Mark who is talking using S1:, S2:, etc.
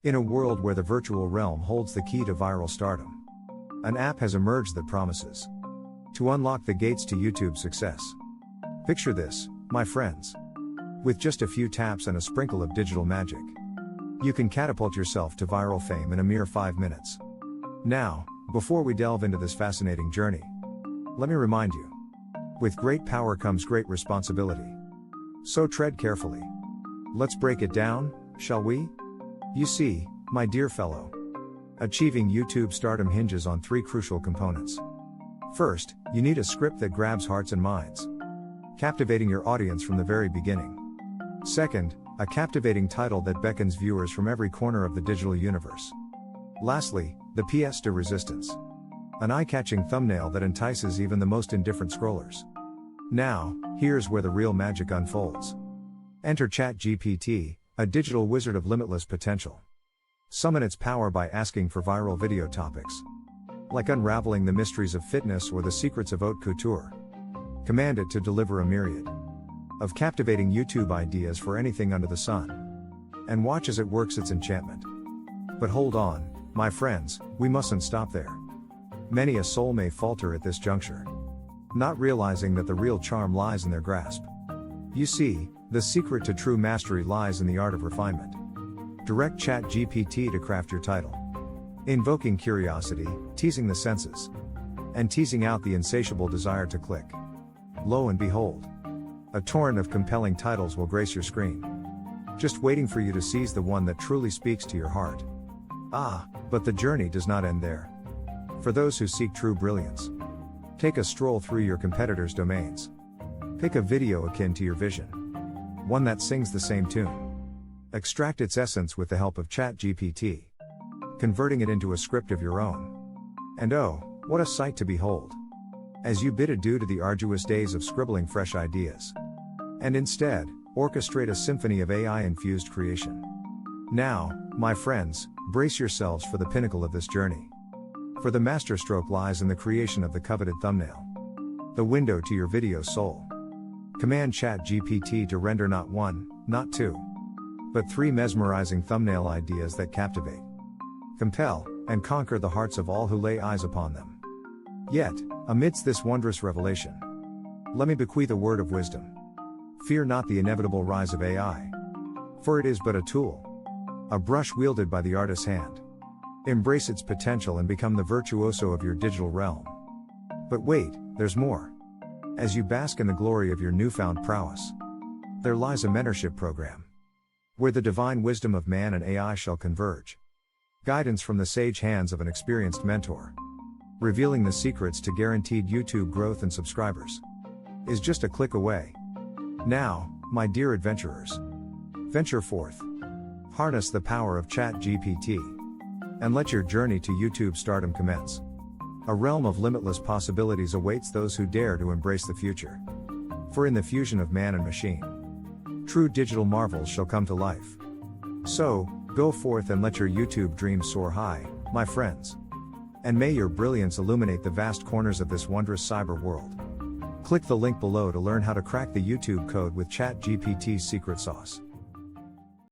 S1: In a world where the virtual realm holds the key to viral stardom, an app has emerged that promises to unlock the gates to YouTube success. Picture this, my friends. With just a few taps and a sprinkle of digital magic, you can catapult yourself to viral fame in a mere 5 minutes. Now, before we delve into this fascinating journey, let me remind you, with great power comes great responsibility. So tread carefully. Let's break it down, shall we? You see, my dear fellow, achieving YouTube stardom hinges on 3 crucial components. First, you need a script that grabs hearts and minds, captivating your audience from the very beginning. Second, a captivating title that beckons viewers from every corner of the digital universe. Lastly, the pièce de résistance, an eye-catching thumbnail that entices even the most indifferent scrollers. Now, here's where the real magic unfolds. Enter ChatGPT, a digital wizard of limitless potential. Summon its power by asking for viral video topics, like unraveling the mysteries of fitness or the secrets of haute couture. Command it to deliver a myriad of captivating YouTube ideas for anything under the sun. And watch as it works its enchantment. But hold on, my friends, we mustn't stop there. Many a soul may falter at this juncture, not realizing that the real charm lies in their grasp. You see, the secret to true mastery lies in the art of refinement. Direct ChatGPT to craft your title, invoking curiosity, teasing the senses, and teasing out the insatiable desire to click. Lo and behold, a torrent of compelling titles will grace your screen, just waiting for you to seize the one that truly speaks to your heart. But the journey does not end there. For those who seek true brilliance, take a stroll through your competitors' domains. Pick a video akin to your vision, one that sings the same tune. Extract its essence with the help of ChatGPT, converting it into a script of your own. And oh, what a sight to behold, as you bid adieu to the arduous days of scribbling fresh ideas, and instead, orchestrate a symphony of AI-infused creation. Now, my friends, brace yourselves for the pinnacle of this journey. For the masterstroke lies in the creation of the coveted thumbnail, the window to your video's soul. Command ChatGPT to render not 1, not 2, but 3 mesmerizing thumbnail ideas that captivate, compel, and conquer the hearts of all who lay eyes upon them. Yet, amidst this wondrous revelation, let me bequeath a word of wisdom. Fear not the inevitable rise of AI, for it is but a tool, a brush wielded by the artist's hand. Embrace its potential and become the virtuoso of your digital realm. But wait, there's more. As you bask in the glory of your newfound prowess, there lies a mentorship program, where the divine wisdom of man and AI shall converge. Guidance from the sage hands of an experienced mentor, revealing the secrets to guaranteed YouTube growth and subscribers, is just a click away. Now, my dear adventurers, venture forth. Harness the power of ChatGPT, and let your journey to YouTube stardom commence. A realm of limitless possibilities awaits those who dare to embrace the future. For in the fusion of man and machine, true digital marvels shall come to life. So, go forth and let your YouTube dreams soar high, my friends. And may your brilliance illuminate the vast corners of this wondrous cyber world. Click the link below to learn how to crack the YouTube code with ChatGPT's secret sauce.